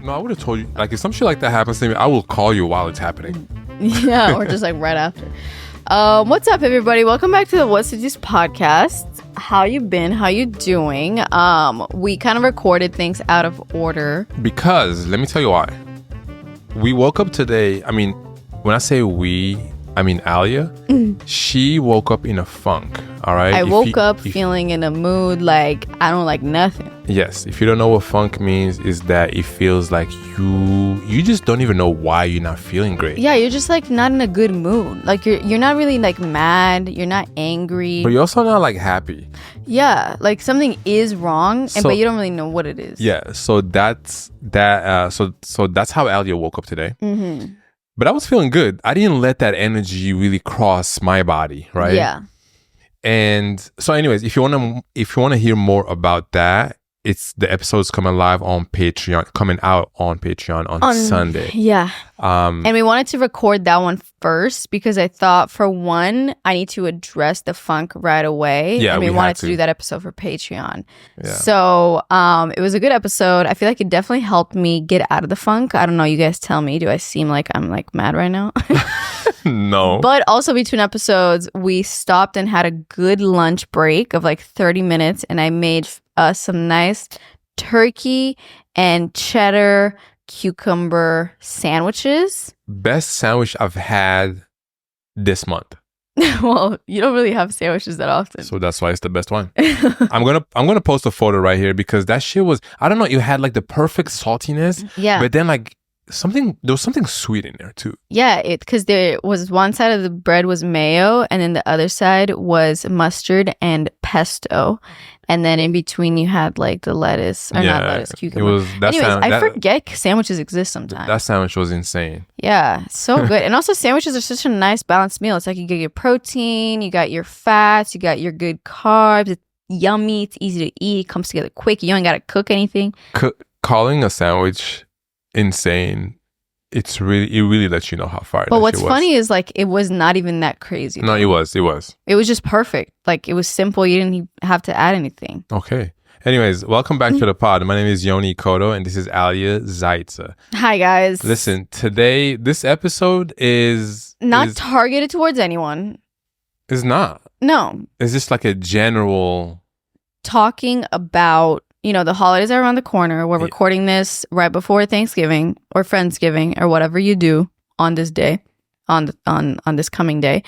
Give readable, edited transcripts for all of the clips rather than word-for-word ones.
No, I would have told you. Like, if some shit like that happens to me, I will call you while it's happening. Yeah, or just like right after. What's up, everybody? Welcome back to the What's the Juice podcast. How you been? How you doing? We kind of recorded things out of order. Because, let me tell you why. We woke up today. I mean, when I say we, I mean Alia. She woke up in a funk, all right? I woke up feeling in a mood like I don't like nothing. Yes. If you don't know what funk means, is that it feels like you just don't even know why you're not feeling great. Yeah, you're just like not in a good mood. Like you're not really like mad. You're not angry. But you're also not like happy. Yeah, like something is wrong, but you don't really know what it is. Yeah. So that's that. So that's how Alia woke up today. Mm-hmm. But I was feeling good. I didn't let that energy really cross my body, right? Yeah. And so, anyways, if you wanna hear more about that, it's the episode's coming out on Patreon on Sunday. Yeah. And we wanted to record that one first because I thought, for one, I need to address the funk right away. Yeah, and we wanted to do that episode for Patreon. Yeah. So it was a good episode. I feel like it definitely helped me get out of the funk. I don't know. You guys tell me. Do I seem like I'm like mad right now? No. But also between episodes, we stopped and had a good lunch break of like 30 minutes. And I made us some nice turkey and cheddar cucumber sandwiches. Best sandwich I've had this month. Well, you don't really have sandwiches that often, so that's why it's the best one. I'm gonna post a photo right here because that shit was, I don't know, it had like the perfect saltiness. Yeah. But then like there was something sweet in there too. Yeah, because there was one side of the bread was mayo and then the other side was mustard and pesto. And then in between you had like the lettuce, or not lettuce, cucumber. I forget sandwiches exist sometimes. That sandwich was insane. Yeah, so good. And also sandwiches are such a nice balanced meal. It's like you get your protein, you got your fats, you got your good carbs. It's yummy, it's easy to eat, it comes together quick. You don't got to cook anything. Calling a sandwich insane, it really lets you know how far. But what's funny is like it was not even that crazy. No, it was just perfect. Like it was simple. You didn't have to add anything. Okay. Anyways, welcome back to the pod. My name is Yoni Koto and this is Alia Zaitza. Hi guys. Listen, today this episode is not targeted towards anyone. It's not. No. It's just like a general talking about, the holidays are around the corner. We're recording this right before Thanksgiving or Friendsgiving or whatever you do on this day, on this coming day.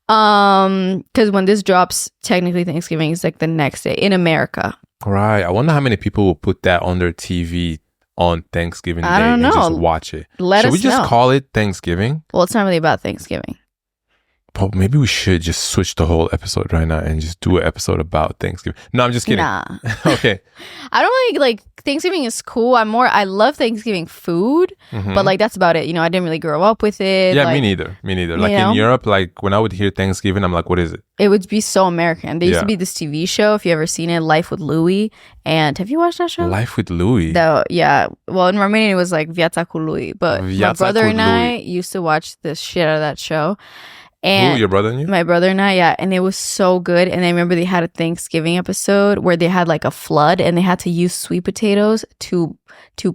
Because when this drops, technically Thanksgiving is like the next day in America. Right. I wonder how many people will put that on their TV on Thanksgiving Day and just watch it. Should we just call it Thanksgiving? Well, it's not really about Thanksgiving. But maybe we should just switch the whole episode right now and just do an episode about Thanksgiving. No, I'm just kidding. Nah. Okay. I don't really like Thanksgiving is cool. I love Thanksgiving food, but like that's about it. I didn't really grow up with it. Yeah, me neither. Like in Europe, like when I would hear Thanksgiving, I'm like, what is it? It would be so American. There used to be this TV show, if you ever seen it, Life with Louie. And have you watched that show? Life with Louie? Yeah. Well, in Romanian, it was like Viața cu Louie. But my brother and I used to watch the shit out of that show. And who, your brother and you? My brother and I, yeah. And it was so good. And I remember they had a Thanksgiving episode where they had like a flood and they had to use sweet potatoes to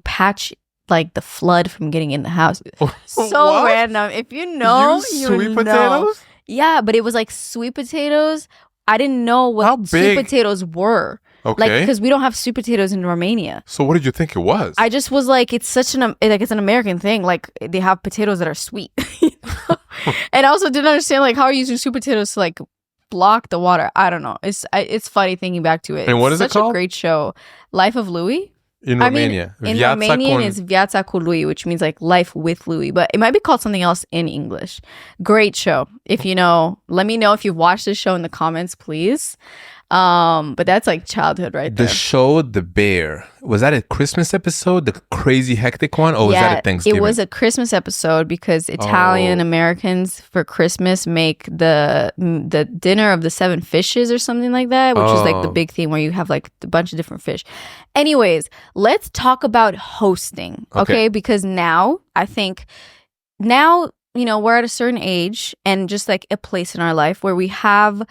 patch like the flood from getting in the house. So random. If you know, sweet potatoes? Yeah, but it was like sweet potatoes. I didn't know what sweet potatoes were. Okay. Like, because we don't have sweet potatoes in Romania. So what did you think it was? I just was like, it's such it's an American thing. Like they have potatoes that are sweet. And I also didn't understand like how are you using sweet potatoes to like block the water. I don't know. It's funny thinking back to it. And what is it called? Such a great show. Life of Louie. In Romania. In Romanian it's Viața cu Lui, which means like life with Louis, but it might be called something else in English. Great show. If you know, let me know if you've watched this show in the comments, please. But that's like childhood right there. The show The Bear, was that a Christmas episode, the crazy hectic one, or was that a Thanksgiving? It was a Christmas episode because Italian Americans for Christmas make the dinner of the 7 fishes or something like that, which is like the big thing where you have like a bunch of different fish. Anyways, let's talk about hosting, okay? Because now I think we're at a certain age and just like a place in our life where we have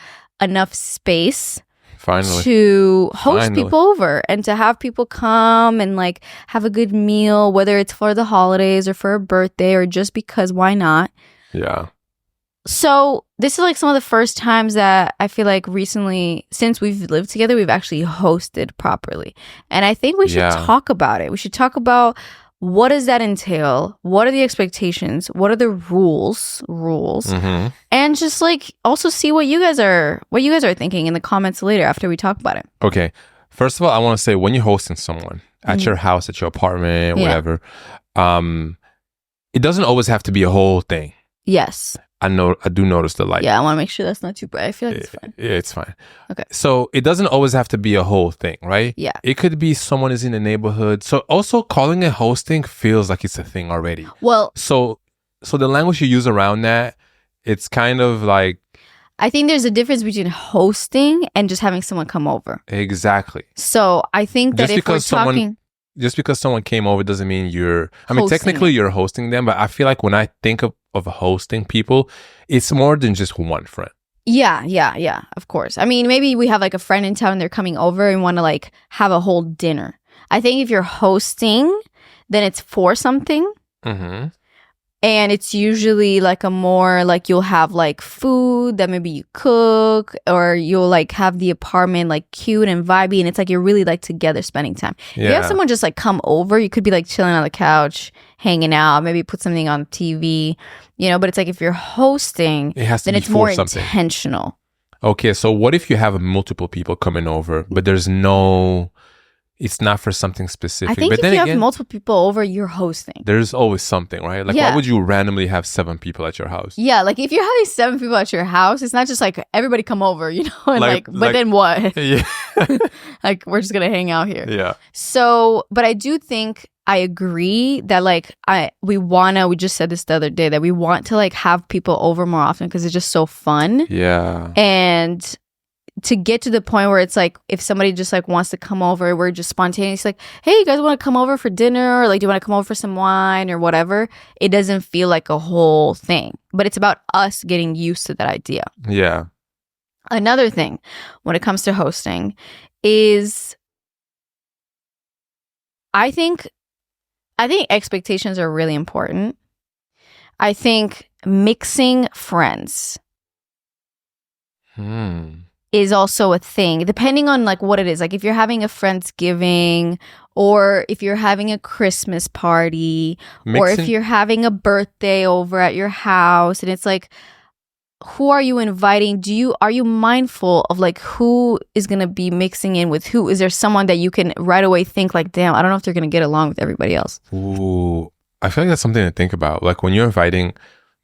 enough space Finally. to host Finally. people over and to have people come and like have a good meal, whether it's for the holidays or for a birthday or just because why not? Yeah. So this is like some of the first times that I feel like recently, since we've lived together, we've actually hosted properly. And I think we should talk about it. We should talk about what does that entail? What are the expectations? What are the rules? And just like also see what you guys are thinking in the comments later after we talk about it. Okay. First of all, I want to say when you're hosting someone at your house, at your apartment, whatever, it doesn't always have to be a whole thing. Yes. I do notice the light. Yeah, I want to make sure that's not too bright. I feel like it's fine. Yeah, it's fine. Okay. So it doesn't always have to be a whole thing, right? Yeah. It could be someone is in the neighborhood. So also calling it hosting feels like it's a thing already. Well, so the language you use around that, it's kind of like, I think there's a difference between hosting and just having someone come over. Exactly. So I think that if we're talking... Just because someone came over doesn't mean technically it. you're hosting them, but I feel like when I think of hosting people, it's more than just one friend. Yeah, of course. I mean, maybe we have like a friend in town and they're coming over and want to like have a whole dinner. I think if you're hosting, then it's for something. Mm-hmm. And it's usually like a more like you'll have like food that maybe you cook, or you'll like have the apartment like cute and vibey, and it's like you're really like together spending time. Yeah. If you have someone just like come over, you could be like chilling on the couch, hanging out, maybe put something on TV, but it's like if you're hosting, then it's more intentional. Okay, so what if you have multiple people coming over, but it's not for something specific? I think but if you have multiple people over, you're hosting. There's always something, right? Like, why would you randomly have 7 people at your house? Yeah, like if you're having 7 people at your house, it's not just like everybody come over, and but then what? Yeah. Like, we're just going to hang out here. Yeah. So, but I do think I agree that like we just said this the other day, that we want to like have people over more often because it's just so fun. Yeah. And to get to the point where it's like if somebody just like wants to come over, we're just spontaneous, like, hey, you guys want to come over for dinner, or like, do you want to come over for some wine or whatever? It doesn't feel like a whole thing, but it's about us getting used to that idea. Yeah. Another thing when it comes to hosting is I think expectations are really important. I think mixing friends is also a thing, depending on like what it is. Like if you're having a Friendsgiving, or if you're having a Christmas party, or if you're having a birthday over at your house, and it's like, who are you inviting? Are you mindful of like who is going to be mixing in with who? Is there someone that you can right away think like, damn, I don't know if they're going to get along with everybody else? Ooh, I feel like that's something to think about. Like when you're inviting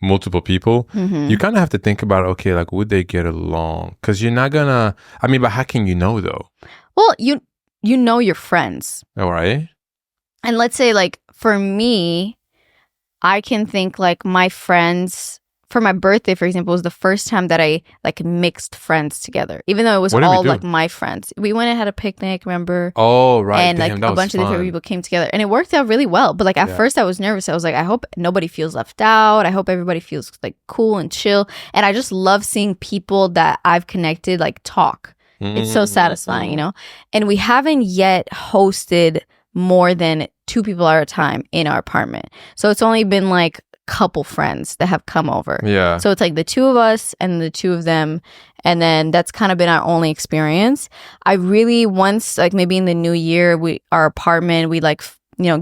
multiple people, you kind of have to think about, okay, like would they get along? Because you're not gonna, but how can you know though? Well, you know your friends. All right. And let's say like for me, I can think like my friends, for my birthday, for example, was the first time that I like mixed friends together, even though it was all like my friends. We went and had a picnic, remember? Oh, right. And like a bunch of different people came together, and it worked out really well. But like at first I was nervous. I was like, I hope nobody feels left out. I hope everybody feels like cool and chill. And I just love seeing people that I've connected like talk. It's so satisfying, And we haven't yet hosted more than 2 people at a time in our apartment. So it's only been like couple friends that have come over. Yeah. So it's like the 2 of us and the 2 of them. And then that's kind of been our only experience. I really, once like maybe in the new year, our apartment, we like,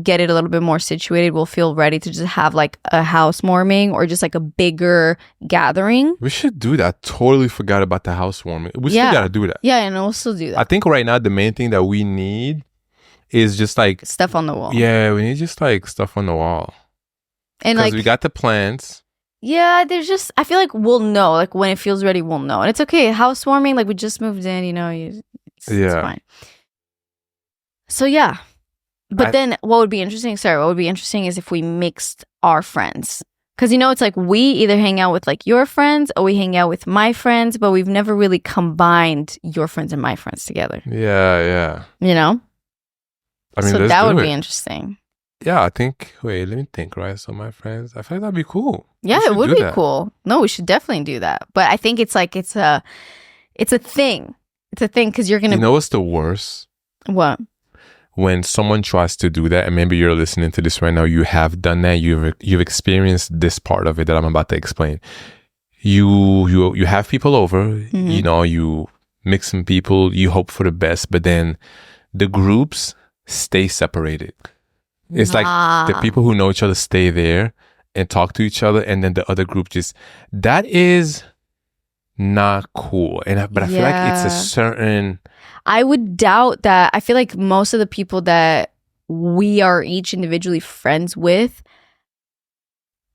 get it a little bit more situated. We'll feel ready to just have like a housewarming or just like a bigger gathering. We should do that. Totally forgot about the housewarming. We still got to do that. Yeah, and we'll still do that. I think right now the main thing that we need is just like stuff on the wall. Yeah, we need just like stuff on the wall. And like we got the plants. Yeah, there's just, I feel like we'll know, like when it feels ready, we'll know. And it's okay. Housewarming, like we just moved in, it's fine. So yeah. But then what would be interesting is if we mixed our friends. Because, it's like we either hang out with like your friends or we hang out with my friends, but we've never really combined your friends and my friends together. Yeah. So that would be interesting. Yeah, I think, let me think, right? So my friends, I feel like that'd be cool. Yeah, it would be cool. No, we should definitely do that. But I think it's like, it's a thing. It's a thing because you're gonna. You know what's the worst? What? When someone tries to do that, and maybe you're listening to this right now, you have done that. You've experienced this part of it that I'm about to explain. You have people over. You know, you mix some people. You hope for the best, but then the groups stay separated. It's like the people who know each other stay there and talk to each other, and then the other group just, that is not cool. But I feel like it's a certain. I would doubt that. I feel like most of the people that we are each individually friends with,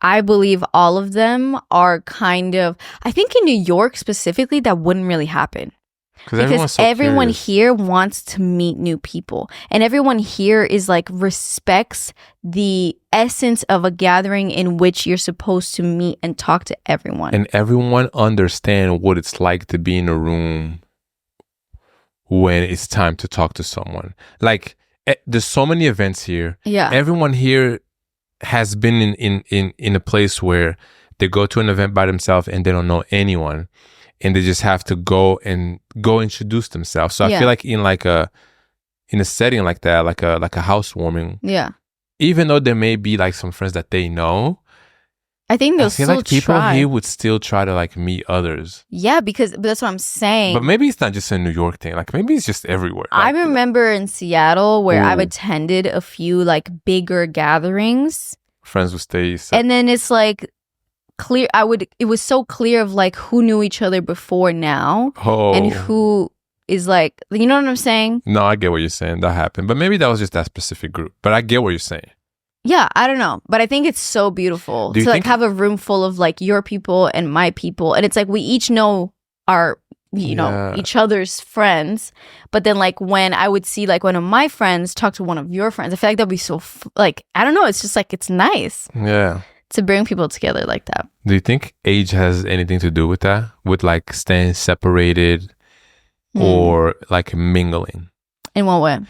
I believe all of them are kind of, I think in New York specifically, that wouldn't really happen. Because everyone here wants to meet new people. And everyone here is like respects the essence of a gathering in which you're supposed to meet and talk to everyone. And everyone understand what it's like to be in a room when it's time to talk to someone. Like, there's so many events here. Yeah. Everyone here has been in a place where they go to an event by themselves and they don't know anyone. And they just have to go introduce themselves. So I feel like in a setting like that, like a housewarming. Yeah. Even though there may be like some friends that they know, I think they'll feel still like people try. here would still try to like meet others. Yeah, because that's what I'm saying. But maybe it's not just a New York thing. Like maybe it's just everywhere. I remember in Seattle where I've Ooh. attended a few like bigger gatherings. Friends would stay. And then it's like clear. It was so clear of like who knew each other before now and who is like, you know what I'm saying? No, I get what you're saying. That happened. But maybe that was just that specific group. But I get what you're saying. Yeah, I don't know. But I think it's so beautiful to like have a room full of like your people and my people. And it's like we each know our, you know, each other's friends. But then like when I would see like one of my friends talk to one of your friends, I feel like that'd be so like, I don't know. It's just like, it's nice. Yeah. To bring people together like that. Do you think age has anything to do with that? With like staying separated or like mingling? In what way?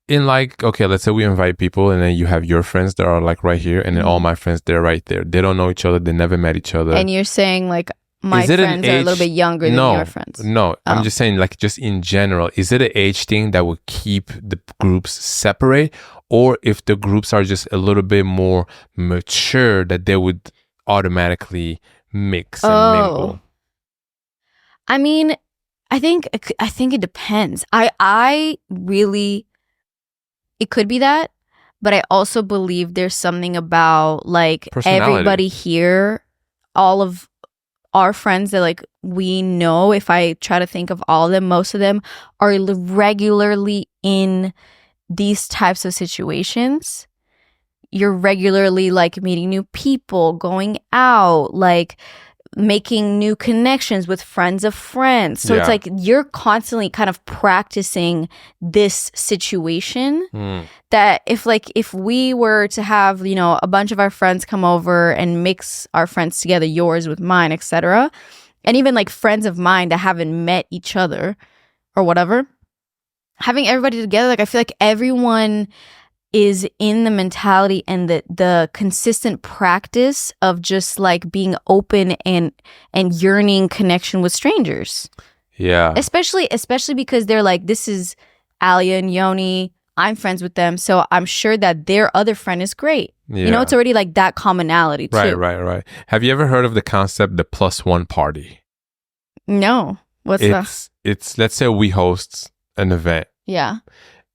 In like, okay, let's say we invite people and then you have your friends that are like right here and then all my friends, they're right there. They don't know each other. They never met each other. And you're saying like my friends are a little bit younger than your friends. No, I'm just saying like just in general, is it an age thing that would keep the groups separate? Or if the groups are just a little bit more mature that they would automatically mix and mingle? I mean, I think it depends. I really, it could be that, but I also believe there's something about like everybody here, all of our friends that like we know, if I try to think of all of them, most of them are regularly in these types of situations. You're regularly like meeting new people, going out, like making new connections with friends of friends. So it's like you're constantly kind of practicing this situation that if we were to have, you know, a bunch of our friends come over and mix our friends together, yours with mine, etc., and even like friends of mine that haven't met each other or whatever, having everybody together, like I feel like everyone is in the mentality and the consistent practice of just like being open and yearning connection with strangers. Yeah. Especially because they're like, this is Alia and Yoni. I'm friends with them. So I'm sure that their other friend is great. Yeah. You know, it's already like that commonality too. Right. Have you ever heard of the concept, the +1 party? No. What's that? It's, let's say we host an event. Yeah.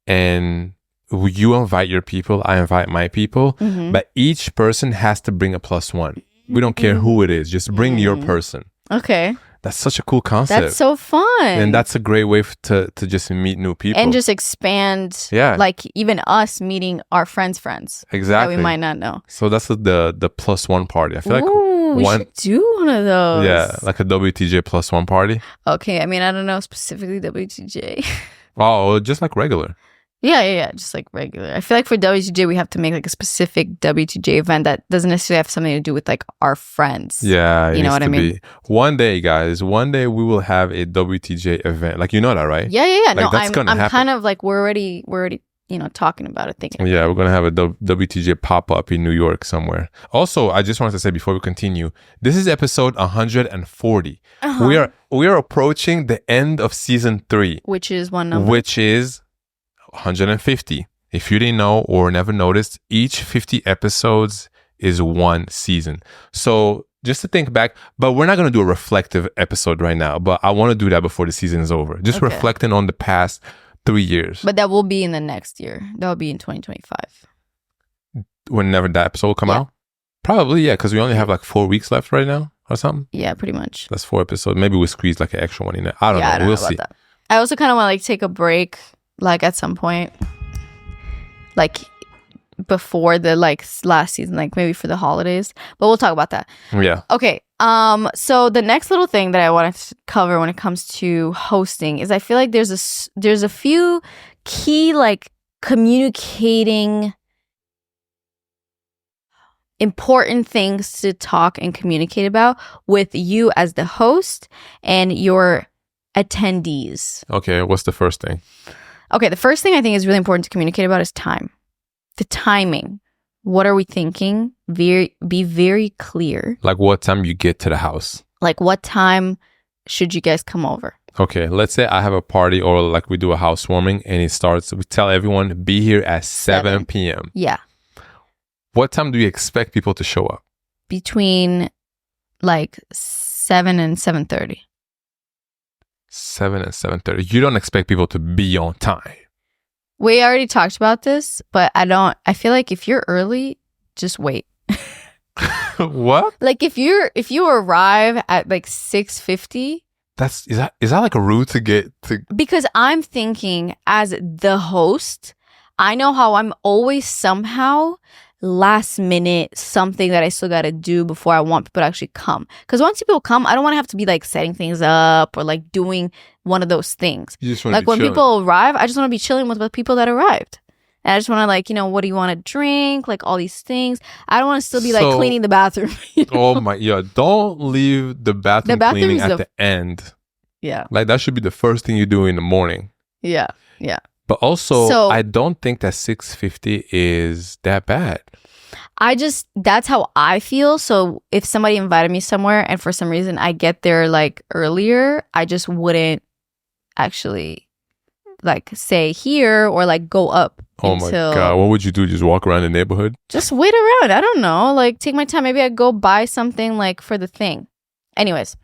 And you invite your people, I invite my people, but each person has to bring a +1. We don't care who it is. Just bring your person. Okay. That's such a cool concept. That's so fun. And that's a great way to just meet new people. And just expand, like even us meeting our friends' Exactly. that we might not know. So that's the +1 party. I feel we should do one of those. Yeah, like a WTJ +1 party. Okay, I mean, I don't know specifically WTJ. Oh, just like regular. Yeah, just like regular. I feel like for WTJ, we have to make like a specific WTJ event that doesn't necessarily have something to do with like our friends. Yeah, you know what I mean? One day, guys, we will have a WTJ event. Like, you know that, right? Yeah. Like, No, that's gonna happen. kind of like we're already talking about it, thinking. Yeah, we're gonna have a WTJ pop up in New York somewhere. Also, I just wanted to say before we continue, this is episode 140. We are approaching the end of season 3, which is one number, which is 150. If you didn't know or never noticed, each 50 episodes is one season. So just to think back, but we're not going to do a reflective episode right now, but I want to do that before the season is over. Just reflecting on the past 3 years. But that will be in the next year. That will be in 2025. Whenever that episode will come out? Probably, yeah, because we only have like 4 weeks left right now or something. Yeah, pretty much. That's 4 episodes. Maybe we squeeze like an extra one in there. I don't know. We'll see. That. I also kind of want to like take a break, like at some point, like before the like last season, like maybe for the holidays, but we'll talk about that. Yeah. Okay. So the next little thing that I wanted to cover when it comes to hosting is I feel like there's a few key like communicating important things to talk and communicate about with you as the host and your attendees. Okay, what's the first thing? Okay, the first thing I think is really important to communicate about is time. The timing. What are we thinking? Be very clear. Like what time you get to the house. Like what time should you guys come over? Okay, let's say I have a party or like we do a housewarming and it starts, we tell everyone be here at 7 p.m. Yeah. What time do you expect people to show up? Between like 7 and 7:30. 7 and 7:30. You don't expect people to be on time. We already talked about this, but I feel like if you're early, just wait. What? Like if you arrive at like 6:50, is that like a route to get to? Because I'm thinking as the host, I know how I'm always somehow last minute something that I still got to do before I want people to actually come. Because once people come, I don't want to have to be like setting things up or like doing one of those things. You just want like when people arrive, I just want to be chilling with the people that arrived. And I just want to like, what do you want to drink? Like all these things. I don't want to still be like cleaning the bathroom. Oh my, yeah. Don't leave the bathroom cleaning at the end. Yeah. Like that should be the first thing you do in the morning. Yeah. Yeah. But also, I don't think that 6:50 is that bad. That's how I feel. So if somebody invited me somewhere and for some reason I get there like earlier, I just wouldn't actually like say here or like go up. Oh my God. What would you do? Just walk around the neighborhood? Just wait around. I don't know. Like take my time. Maybe I'd go buy something like for the thing. Anyways.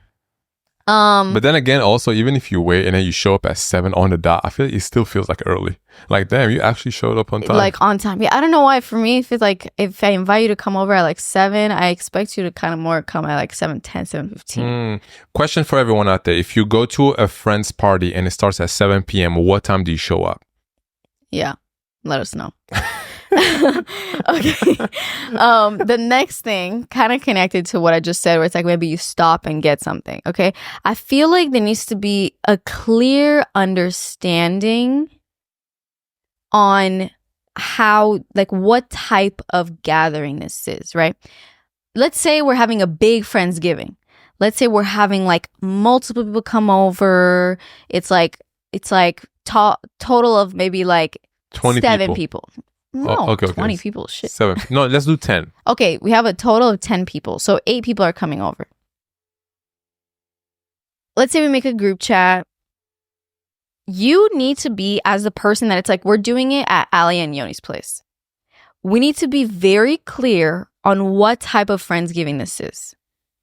But then again, also, even if you wait and then you show up at 7 on the dot, I feel like it still feels like early. Like, damn, you actually showed up on time. Like on time. Yeah, I don't know why. For me, if I invite you to come over at like 7, I expect you to kind of more come at like 7:10, 7:15. Question for everyone out there. If you go to a friend's party and it starts at 7 p.m., what time do you show up? Yeah, let us know. Okay. The next thing kind of connected to what I just said, where it's like maybe you stop and get something. Okay. I feel like there needs to be a clear understanding on how, like what type of gathering this is, right? Let's say we're having a big Friendsgiving. Let's say we're having like multiple people come over. It's like total of maybe like 20 7 people. No, okay. 20 people. Shit. 7. No, let's do 10. Okay, we have a total of 10 people. So 8 people are coming over. Let's say we make a group chat. You need to be, as the person that it's like, we're doing it at Ali and Yoni's place. We need to be very clear on what type of Friendsgiving this is.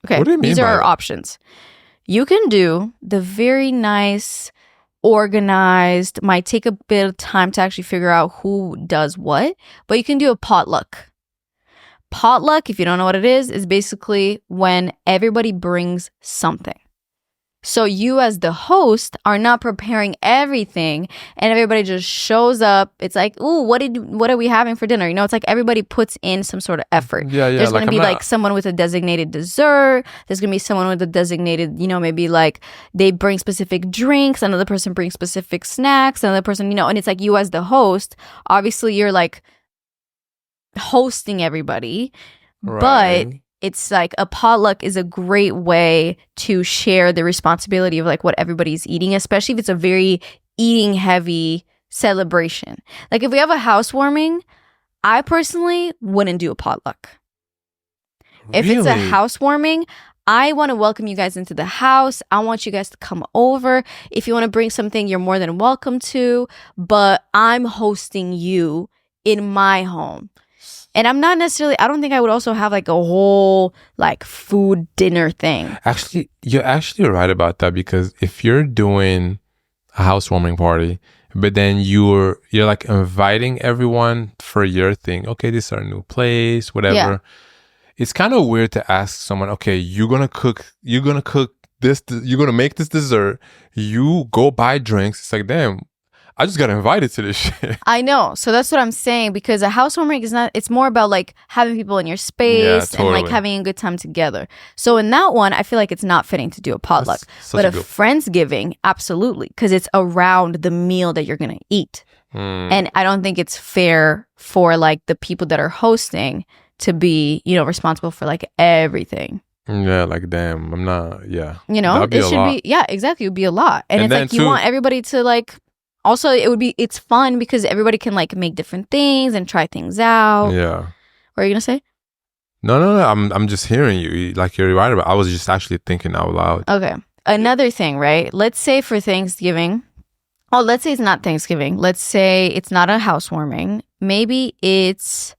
Okay, what do you mean these are by our that? options. You can do the very nice, organized, might take a bit of time to actually figure out who does what, but you can do a potluck. Potluck, if you don't know what it is basically when everybody brings something. So you as the host are not preparing everything and everybody just shows up. It's like, ooh, what are we having for dinner? It's like everybody puts in some sort of effort. Yeah. There's going to be like someone with a designated dessert. There's going to be someone with a designated, maybe like they bring specific drinks. Another person brings specific snacks. Another person, and it's like you as the host, obviously you're like hosting everybody, right. But it's like a potluck is a great way to share the responsibility of like what everybody's eating, especially if it's a very eating heavy celebration. Like if we have a housewarming, I personally wouldn't do a potluck. If it's a housewarming, I want to welcome you guys into the house. I want you guys to come over. If you want to bring something, you're more than welcome to. But I'm hosting you in my home. And I'm not necessarily, I don't think I would also have like a whole like food dinner thing. Actually, you're actually right about that, because if you're doing a housewarming party, but then you're like inviting everyone for your thing. Okay, this is our new place, whatever. Yeah. It's kind of weird to ask someone, okay, you're gonna cook this, you're gonna make this dessert, you go buy drinks. It's like, damn, I just got invited to this shit. I know. So that's what I'm saying, because a housewarming is not, it's more about like having people in your space and like having a good time together. So in that one, I feel like it's not fitting to do a potluck. But a Friendsgiving, absolutely, because it's around the meal that you're going to eat. And I don't think it's fair for like the people that are hosting to be, you know, responsible for like everything. Yeah, like damn, I'm not, yeah. You know, it should be, yeah, exactly. It would be a lot. And it's like you want everybody to like, also it's fun because everybody can like make different things and try things out. Yeah. What are you going to say? No. I'm just hearing you. Like you're right about, I was just actually thinking out loud. Okay. Another thing, right? Let's say for Thanksgiving, let's say it's not Thanksgiving. Let's say it's not a housewarming. Maybe it's,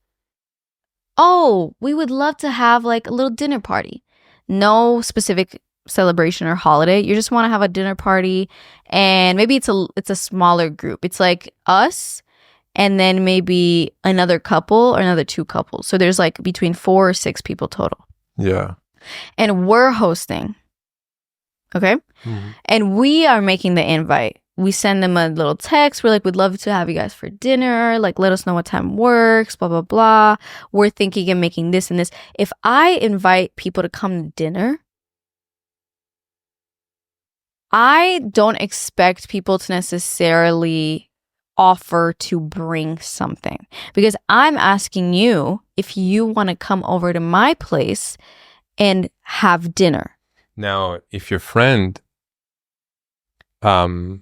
we would love to have like a little dinner party. No specific celebration or holiday. You just want to have a dinner party, and maybe it's a smaller group. It's like us and then maybe another couple or another 2 couples. So there's like between 4 or 6 people total. Yeah. And we're hosting. Okay? Mm-hmm. And we are making the invite. We send them a little text. We're like, we'd love to have you guys for dinner. Like, let us know what time works, blah, blah, blah. We're thinking of making this and this. If I invite people to come to dinner, I don't expect people to necessarily offer to bring something, because I'm asking you if you want to come over to my place and have dinner. Now, if your friend, I mean,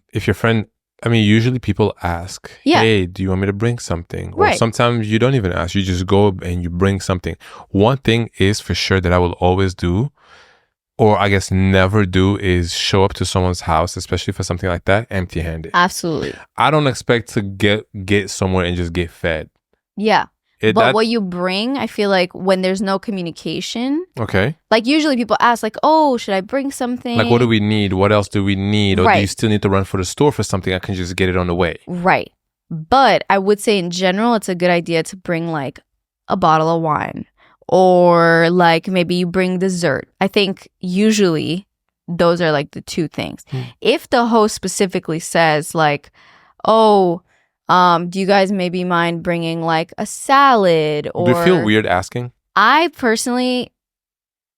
usually people ask, hey, do you want me to bring something? Or sometimes you don't even ask, you just go and you bring something. One thing is for sure that I will always do, or I guess never do, is show up to someone's house, especially for something like that, empty-handed. Absolutely. I don't expect to get somewhere and just get fed. Yeah. But what you bring, I feel like when there's no communication. Okay. Like usually people ask like, oh, should I bring something? Like, what do we need? What else do we need? Or do you still need to run for the store for something? I can just get it on the way. Right. But I would say in general, it's a good idea to bring like a bottle of wine. Or like maybe you bring dessert. I think usually those are like the 2 things. If the host specifically says like, do you guys maybe mind bringing like a salad? Or do you feel weird asking? I personally,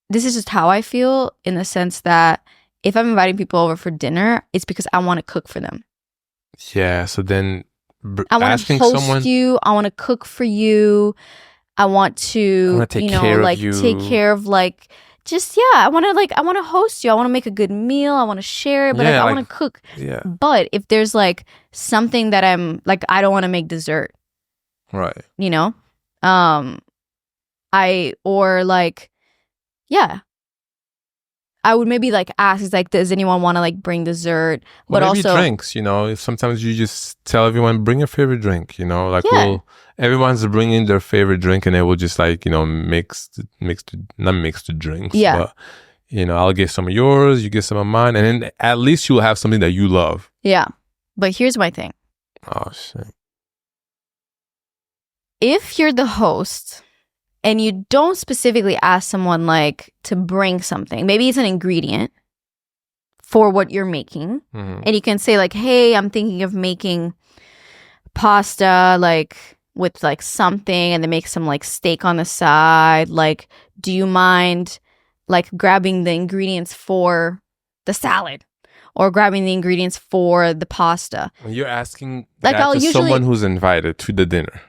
this is just how I feel, in the sense that if I'm inviting people over for dinner, it's because I want to cook for them. Yeah, so then I want to host you. I want to cook for you. I want to, take care of like, just, I want to host you. I want to make a good meal. I want to share it, but I want to cook. Yeah. But if there's like something that I'm like, I don't want to make dessert. Right. You know? I would maybe like ask, like, does anyone want to like bring dessert? But maybe also drinks, you know, if sometimes you just tell everyone, bring your favorite drink, you know, like everyone's bringing their favorite drink, and they will just like, you know, not mix the drinks. Yeah. But, you know, I'll get some of yours, you get some of mine, and then at least you will have something that you love. Yeah. But here's my thing. Oh, shit. If you're the host and you don't specifically ask someone like to bring something, maybe it's an ingredient for what you're making, and you can say like, hey, I'm thinking of making pasta like with like something, and then make some like steak on the side. Like, do you mind like grabbing the ingredients for the salad or grabbing the ingredients for the pasta? When you're asking like, that to someone who's invited to the dinner.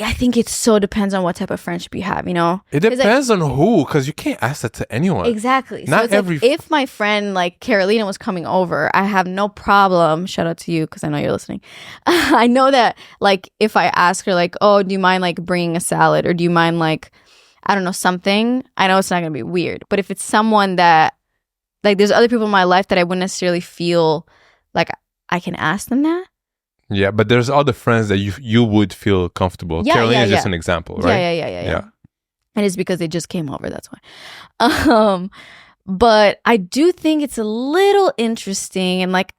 I think it so depends on what type of friendship you have, you know? It depends on who, because you can't ask that to anyone. Exactly. Not so every... if my friend like Carolina was coming over, I have no problem. Shout out to you because I know you're listening. I know that like if I ask her like, oh, do you mind like bringing a salad, or do you mind like, I don't know, something, I know it's not going to be weird. But if it's someone that like there's other people in my life that I wouldn't necessarily feel like I can ask them that. Yeah, but there's other friends that you would feel comfortable. Yeah, Carolina yeah, is just yeah. an example, right? Yeah. And it's because they just came over, that's why. But I do think it's a little interesting, and like,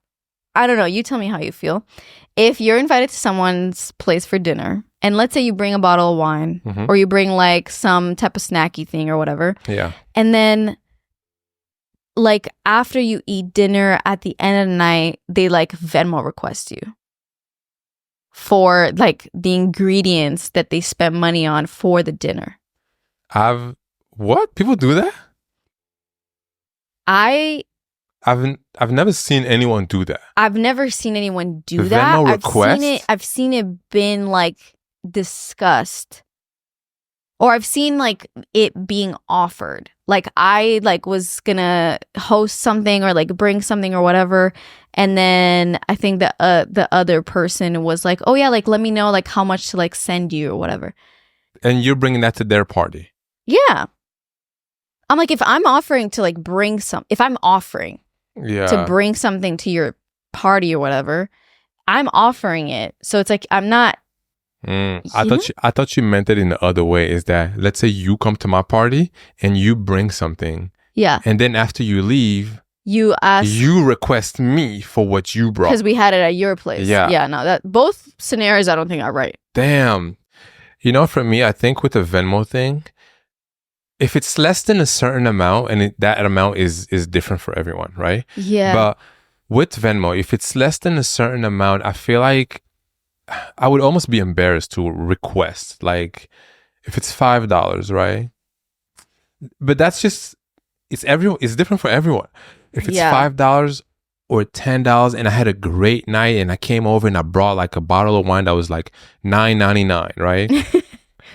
I don't know, you tell me how you feel. If you're invited to someone's place for dinner, and let's say you bring a bottle of wine, or you bring like some type of snacky thing or whatever. Yeah. And then like after you eat dinner at the end of the night, they like Venmo request you for like the ingredients that they spent money on for the dinner. What? People do that? I've never seen anyone do that. I've never seen anyone do the that. Venmo request? I've seen it been like discussed. Or I've seen like it being offered. Like I like was gonna host something or like bring something or whatever, and then I think that the other person was like, "Oh yeah, like let me know like how much to like send you or whatever." And you're bringing that to their party. Yeah, I'm like, if I'm offering to like bring if I'm offering to bring something to your party or whatever, I'm offering it. So it's like I'm not. I thought you meant it in the other way. Is that, let's say you come to my party and you bring something. Yeah. And then after you leave, you request me for what you brought. Because we had it at your place. Yeah. Yeah, no, that both scenarios I don't think are right. Damn. You know, for me, I think with the Venmo thing, if it's less than a certain amount, and that amount is different for everyone, right? Yeah. But with Venmo, if it's less than a certain amount, I feel like I would almost be embarrassed to request, like if it's $5, right? But that's just, it's different for everyone. If it's $5 or $10 and I had a great night and I came over and I brought like a bottle of wine that was like $9.99, right?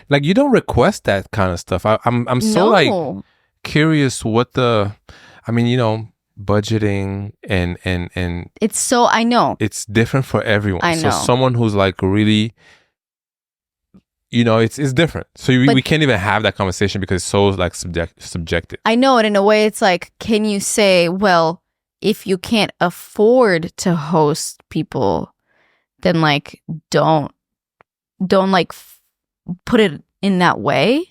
Like you don't request that kind of stuff. I'm so like curious what budgeting and it's so, I know it's different for everyone. I know. So someone who's like really, it's different. So we can't even have that conversation because it's so like subjective. I know, and in a way it's like, can you say, well, if you can't afford to host people, then like don't like put it in that way.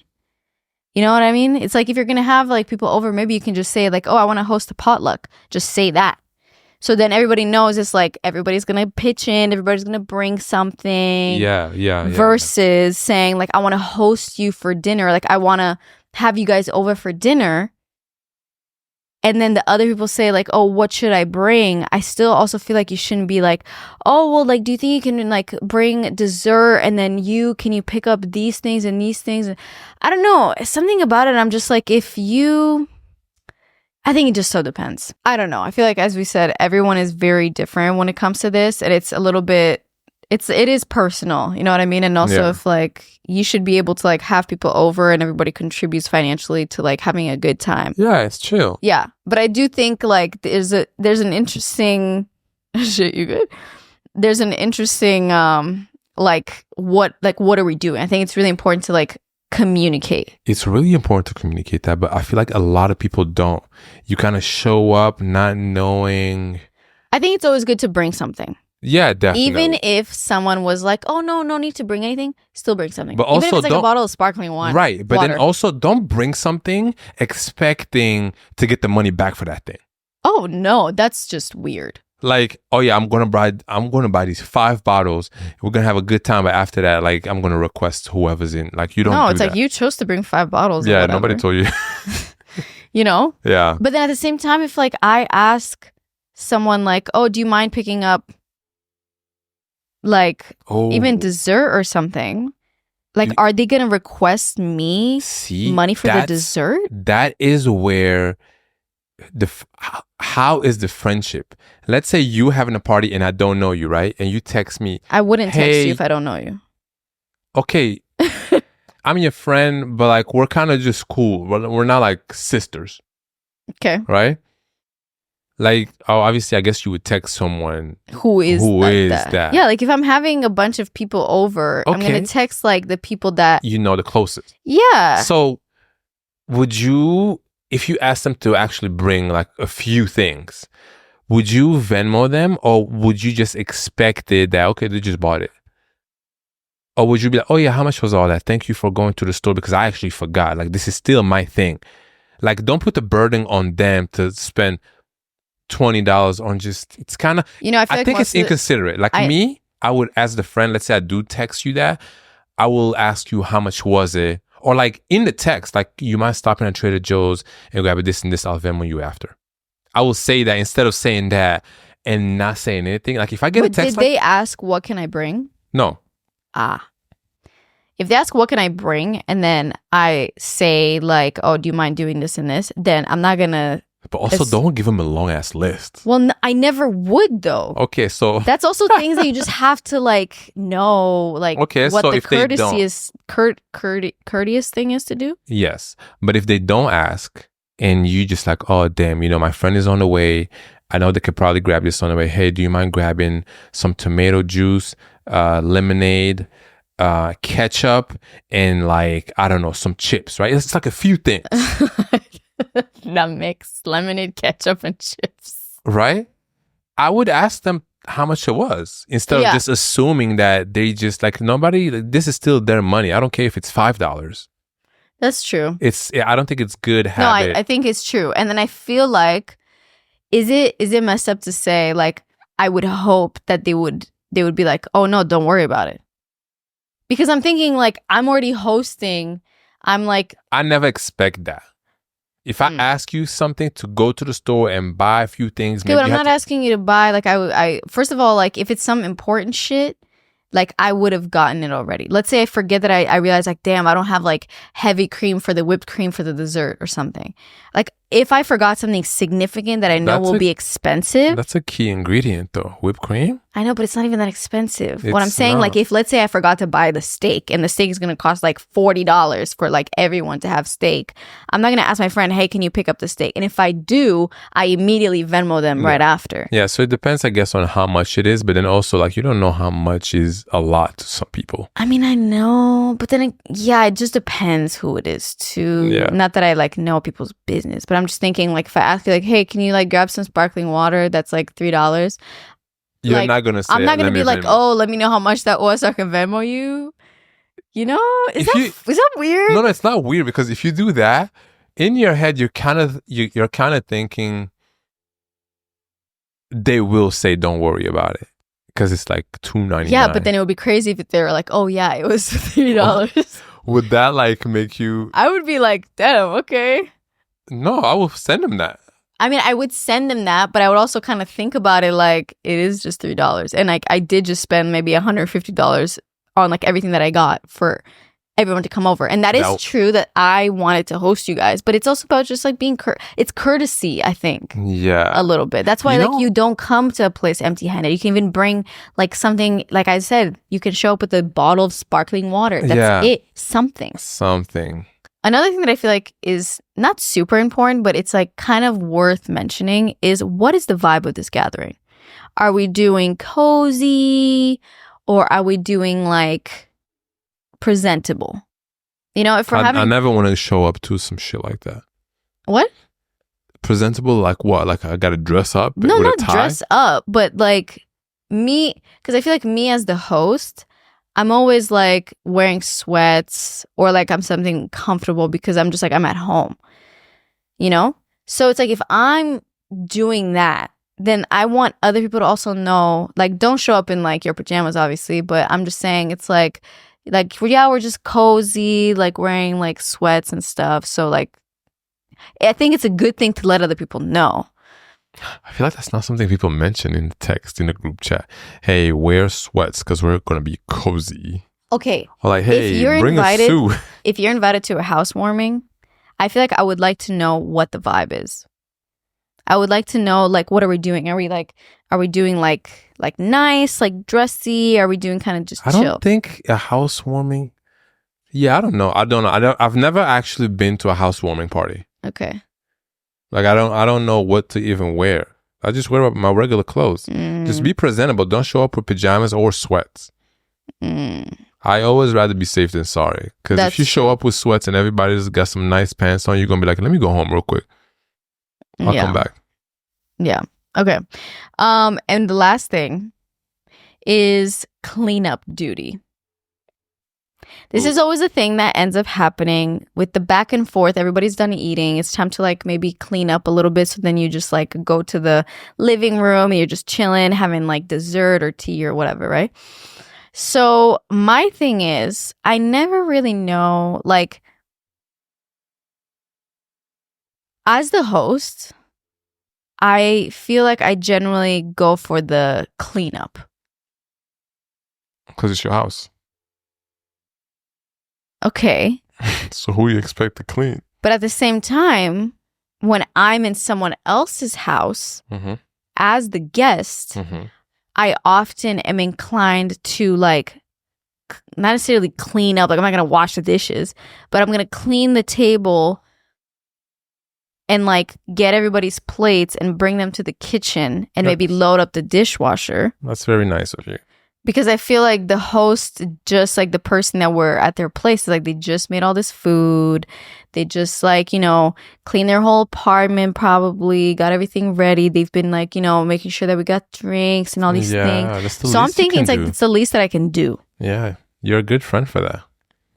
You know what I mean? It's like if you're going to have like people over, maybe you can just say like, oh, I want to host a potluck. Just say that. So then everybody knows it's like everybody's going to pitch in. Everybody's going to bring something. Yeah. Versus saying like, I want to host you for dinner. Like I want to have you guys over for dinner. And then the other people say like, oh, what should I bring? I still also feel like you shouldn't be like, oh, well, like, do you think you can like bring dessert and then can you pick up these things and these things? I don't know. Something about it. I'm just like, I think it just so depends. I don't know. I feel like, as we said, everyone is very different when it comes to this. And it's a little bit, it is personal. You know what I mean? And also if like, you should be able to like have people over and everybody contributes financially to like having a good time. Yeah, it's chill. Yeah. But I do think like there's an interesting shit, you good? There's an interesting what are we doing? I think it's really important to like communicate. It's really important to communicate that, but I feel like a lot of people don't. You kind of show up not knowing. I think it's always good to bring something. Yeah, definitely. Even if someone was like, oh, no need to bring anything, still bring something. But also, even if it's like a bottle of sparkling wine. Right. But water. Then also don't bring something expecting to get the money back for that thing. Oh, no, that's just weird. Like, oh yeah, I'm gonna buy these 5 bottles. We're gonna have a good time, but after that, like, I'm gonna request whoever's in. Like, you don't. No, do it's that. like you chose to bring 5 bottles. Yeah, nobody told you. You know. Yeah. But then at the same time, if like I ask someone like, oh, do you mind picking up like even dessert or something? Like, are they gonna request me money for the dessert? That is where how is the friendship? Let's say you having a party and I don't know you, right? And you text me. I wouldn't text you if I don't know you. okay, I'm your friend, but like we're kind of just cool. We're not like sisters, Okay. right? Like, oh, obviously, I guess you would text someone Who is that. Yeah, like if I'm having a bunch of people over, I'm Okay. gonna text like the people that You know the closest. Yeah. So, would you, if you asked them to actually bring like a few things, would you Venmo them, or would you just expect it that, okay, they just bought it? Or would you be like, oh yeah, how much was all that? Thank you for going to the store because I actually forgot. Like, this is still my thing. Like, don't put the burden on them to spend $20 on just, it's kind of, I think it's inconsiderate. Like me, I would, as the friend, let's say I do text you that, I will ask you how much was it? Or like in the text, like you might stop in at Trader Joe's and grab this and this, I'll Venmo you after. I will say that instead of saying that and not saying anything. Like if I get a text, did they ask what can I bring? No. If they ask what can I bring and then I say like, oh, do you mind doing this and this? Then I'm not gonna. But also don't give them a long ass list. Well, I never would though. Okay, so that's also things that you just have to like know, like what so the courteous thing is to do. Yes, but if they don't ask and you just like, oh damn, my friend is on the way. I know they could probably grab this on the way. Hey, do you mind grabbing some tomato juice, lemonade, ketchup, and like I don't know, some chips, right? It's like a few things. That mix lemonade, ketchup, and chips. Right? I would ask them how much it was instead of just assuming that they just like nobody. This is still their money. I don't care if it's $5. That's true. I don't think it's good habit. No, I think it's true. And then I feel like, is it messed up to say like I would hope that they would be like, oh no, don't worry about it, because I'm thinking like I'm already hosting. I'm like, I never expect that. If I ask you something to go to the store and buy a few things, maybe I'm not asking you to buy. Like I first of all, like if it's some important shit, like I would have gotten it already. Let's say I forget that I realize like, damn, I don't have like heavy cream for the whipped cream for the dessert or something. Like if I forgot something significant that I know will be expensive. That's a key ingredient though, whipped cream. I know, but it's not even that expensive. What I'm saying, like if let's say I forgot to buy the steak and the steak is going to cost like $40 for like everyone to have steak, I'm not going to ask my friend, hey, can you pick up the steak? And if I do, I immediately Venmo them right after. Yeah, so it depends, I guess, on how much it is, but then also like you don't know how much is a lot to some people. I mean, I know, but then it just depends who it is too. Yeah. Not that I like know people's business, but I'm just thinking like if I ask you like, hey, can you like grab some sparkling water that's like $3? You're not gonna say. I'm not gonna be like, oh, let me know how much that was so I can Venmo you. You know, is that weird? No, it's not weird, because if you do that in your head, you're kind of thinking they will say, don't worry about it, because it's like $2.99. Yeah, but then it would be crazy if they were like, oh yeah, it was $3. Would that like make you? I would be like, damn, okay. No, I will send them that. I mean, I would send them that, but I would also kind of think about it like it is just $3. And like I did just spend maybe $150 on like everything that I got for everyone to come over. And that is true that I wanted to host you guys, but it's also about just like being it's courtesy, I think. Yeah. A little bit. That's why you don't come to a place empty-handed. You can even bring like something, like I said, you can show up with a bottle of sparkling water. That's it. Something. Another thing that I feel like is not super important, but it's like kind of worth mentioning is, what is the vibe of this gathering? Are we doing cozy, or are we doing like presentable? If we're having... I never want to show up to some shit like that. What? Presentable, like what? Like I got to dress up? No, not dress up, but like me, because I feel like me as the host, I'm always like wearing sweats or like I'm something comfortable because I'm just like, I'm at home, So it's like if I'm doing that, then I want other people to also know, like, don't show up in like your pajamas, obviously, but I'm just saying it's like, we're just cozy, like wearing like sweats and stuff. So like, I think it's a good thing to let other people know. I feel like that's not something people mention in the text in the group chat. Hey, wear sweats because we're going to be cozy. Okay. Or like, hey, bring a suit. If you're invited to a housewarming, I feel like I would like to know what the vibe is. I would like to know, like, what are we doing? Are we like, Are we doing like nice, like dressy? Are we doing kind of just chill? I don't think a housewarming. Yeah, I don't know. I've never actually been to a housewarming party. Okay. Like I don't know what to even wear. I just wear my regular clothes. Just be presentable. Don't show up with pajamas or sweats. I always rather be safe than sorry. Because if you show up with sweats and everybody's got some nice pants on, you're gonna be like, let me go home real quick. I'll come back. Yeah. Okay. And the last thing is cleanup duty. This is always a thing that ends up happening with the back and forth. Everybody's done eating. It's time to like maybe clean up a little bit. So then you just like go to the living room and you're just chilling, having like dessert or tea or whatever, right? So my thing is, I never really know, like, as the host, I feel like I generally go for the cleanup. Because it's your house. Okay. So who you expect to clean? But at the same time, when I'm in someone else's house as the guest, I often am inclined to like not necessarily clean up. Like I'm not going to wash the dishes, but I'm going to clean the table and like get everybody's plates and bring them to the kitchen and maybe load up the dishwasher. That's very nice of you. Because I feel like the host, just like the person that were at their place, like they just made all this food. They just like, you know, cleaned their whole apartment probably, got everything ready. They've been like, you know, making sure that we got drinks and all these things. So I'm thinking it's like, it's the least that I can do. Yeah, you're a good friend for that.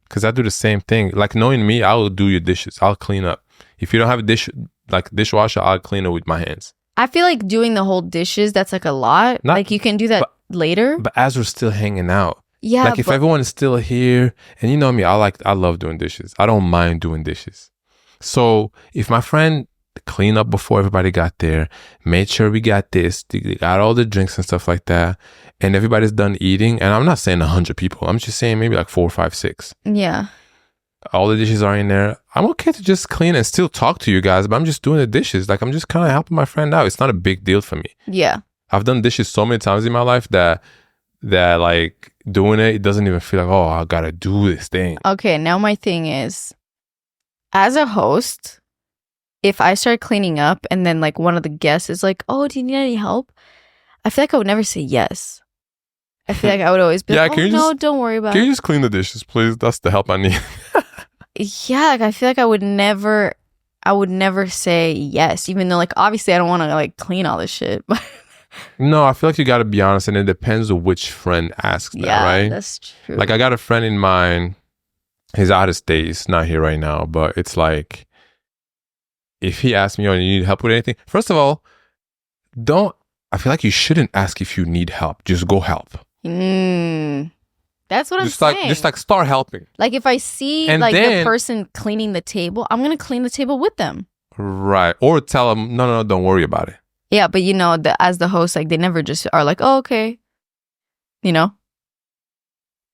Because I do the same thing. Like knowing me, I will do your dishes. I'll clean up. If you don't have a dishwasher, I'll clean it with my hands. I feel like doing the whole dishes, that's like a lot. Like you can do that later. But as we're still hanging out. Yeah. Like if everyone is still here, and you know me, I love doing dishes. I don't mind doing dishes. So if my friend cleaned up before everybody got there, made sure we got this, they got all the drinks and stuff like that, and everybody's done eating, and I'm not saying 100 people, I'm just saying maybe like 4, 5, 6. Yeah. All the dishes are in there. I'm okay to just clean and still talk to you guys, but I'm just doing the dishes. Like I'm just kind of helping my friend out. It's not a big deal for me. Yeah. I've done dishes so many times in my life that like doing it doesn't even feel like, oh, I gotta do this thing. Okay, now my thing is, as a host, if I start cleaning up and then like one of the guests is like, oh, do you need any help? I feel like I would never say yes. I feel like I would always be like, oh, no, don't worry about it. Can you just clean the dishes, please? That's the help I need. Yeah, like I feel like I would never say yes, even though like obviously I don't want to like clean all this shit. But no, I feel like you got to be honest, and it depends on which friend asks that, right? Yeah, that's true. Like I got a friend in mind, he's out of state, he's not here right now, but it's like, if he asks me, oh, you need help with anything? First of all, I feel like you shouldn't ask if you need help. Just go help. That's what I'm saying. Just like start helping. Like if I see and like the person cleaning the table, I'm going to clean the table with them. Right. Or tell them, no, don't worry about it. Yeah, but you know, as the host, like they never just are like, oh, okay. You know?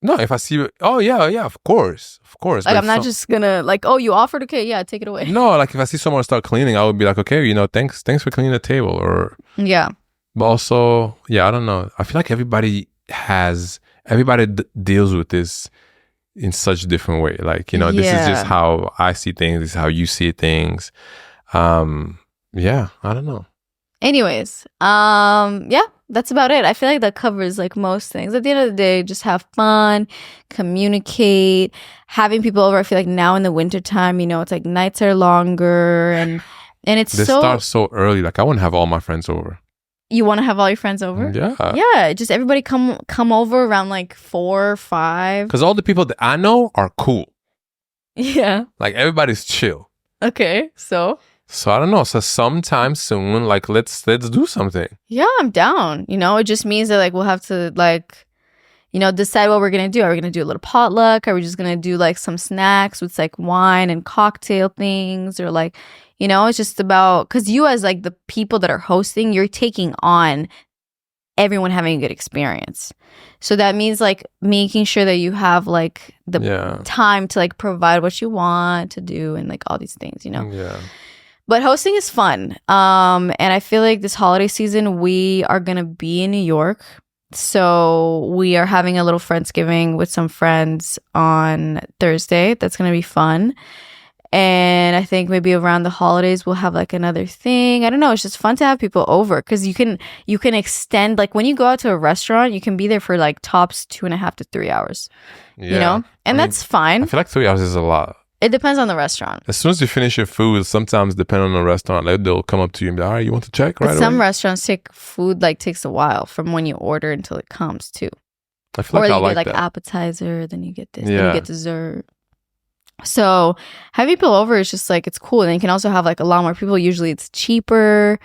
No, if I see, oh yeah, of course. Like I'm not just gonna like, oh, you offered, okay, yeah, take it away. No, like if I see someone start cleaning, I would be like, okay, you know, thanks for cleaning the table, or yeah. But also, yeah, I don't know. I feel like everybody deals with this in such a different way. Like, you know, this is just how I see things. This is how you see things. Yeah, I don't know. Anyways, yeah, that's about it. I feel like that covers like most things. At the end of the day, just have fun, communicate, having people over. I feel like now in the wintertime, you know, it's like nights are longer and it's this starts so early. Like I want to have all my friends over. You want to have all your friends over? Yeah. Yeah, just everybody come over around like 4 or 5. Because all the people that I know are cool. Yeah. Like everybody's chill. Okay, so I don't know. So sometime soon, like let's do something. Yeah, I'm down. You know, it just means that like we'll have to like, you know, decide what we're gonna do. Are we gonna do a little potluck? Are we just gonna do like some snacks with like wine and cocktail things, or like, you know, it's just about, because you as like the people that are hosting, you're taking on everyone having a good experience. So that means like making sure that you have like the time to like provide what you want to do and like all these things, you know? Yeah. But hosting is fun. And I feel like this holiday season, we are going to be in New York. So we are having a little Friendsgiving with some friends on Thursday. That's going to be fun. And I think maybe around the holidays we'll have like another thing. I don't know. It's just fun to have people over because you can extend, like when you go out to a restaurant, you can be there for like tops 2.5 to 3 hours. Yeah. You know, and that's fine. I feel like 3 hours is a lot. It depends on the restaurant. As soon as you finish your food, sometimes depending on the restaurant, like they'll come up to you and be like, all right, you want to check right away? Some restaurants takes a while from when you order until it comes too. I feel like or I you like get like that. appetizer, then you get this, then you get dessert. So having people over is just like, it's cool. And you can also have like a lot more people. Usually it's cheaper,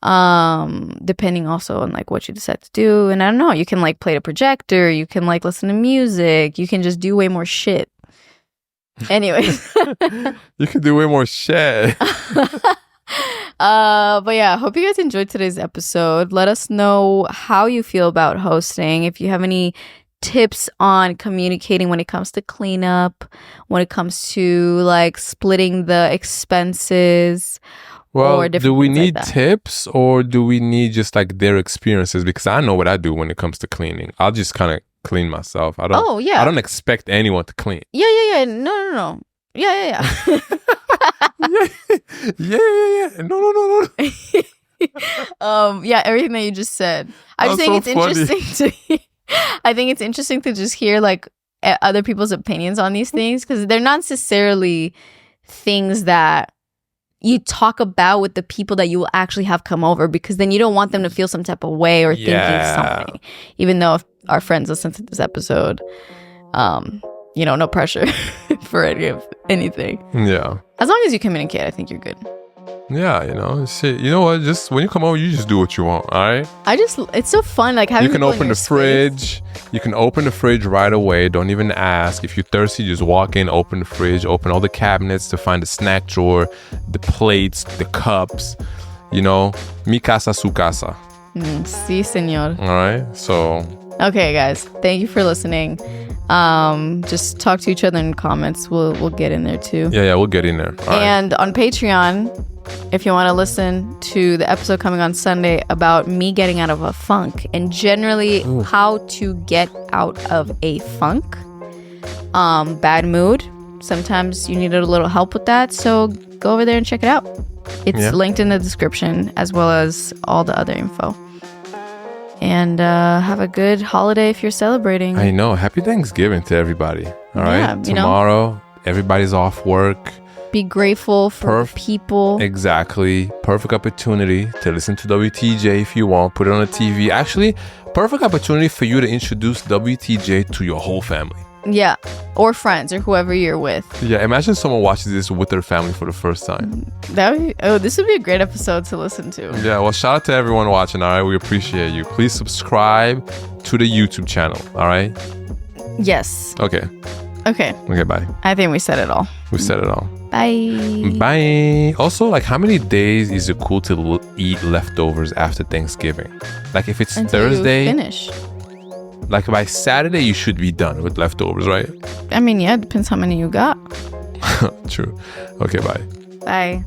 depending also on like what you decide to do. And I don't know, you can like play the projector, you can like listen to music, you can just do way more shit. Anyways. You can do way more shit. But yeah, I hope you guys enjoyed today's episode. Let us know how you feel about hosting. If you have any tips on communicating when it comes to cleanup, when it comes to like splitting the expenses. Well, or do we need like tips or do we need just like their experiences? Because I know what I do when it comes to cleaning. I'll just kind of clean myself. I don't expect anyone to clean. Yeah. No. Yeah. yeah. No. Yeah, everything that you just said. I just think it's interesting to I think it's interesting to just hear like other people's opinions on these things because they're not necessarily things that you talk about with the people that you will actually have come over, because then you don't want them to feel some type of way or thinking something. Even though if our friends listen to this episode, no pressure for anything. Yeah. As long as you communicate, I think you're good. Yeah, shit. You know what? Just when you come over, you just do what you want. All right. It's so fun. Like having you can open the fridge. You can open the fridge right away. Don't even ask. If you're thirsty, just walk in, open the fridge, open all the cabinets to find the snack drawer, the plates, the cups. Mi casa, su casa. Sí, señor. All right. So. Okay, guys. Thank you for listening. Just talk to each other in comments. We'll get in there too. Yeah, we'll get in there. All and on Patreon, if you want to listen to the episode coming on Sunday about me getting out of a funk and generally how to get out of a funk, bad mood. Sometimes you need a little help with that. So go over there and check it out. It's linked in the description as well as all the other info. And have a good holiday if you're celebrating. I know. Happy Thanksgiving to everybody. All right. Tomorrow, everybody's off work. Be grateful for people. Exactly. Perfect opportunity to listen to WTJ if you want. Put it on the TV. Actually, perfect opportunity for you to introduce WTJ to your whole family. Yeah. Or friends or whoever you're with. Yeah. Imagine someone watches this with their family for the first time. This would be a great episode to listen to. Yeah. Well, shout out to everyone watching. All right. We appreciate you. Please subscribe to the YouTube channel. All right. Yes. Okay. Bye. I think we said it all. We said it all. Bye. Also, like, how many days is it cool to eat leftovers after Thanksgiving? Like, if it's Until Thursday, you finish. Like by Saturday, you should be done with leftovers, right? I mean, yeah, it depends how many you got. True. Okay, bye. Bye.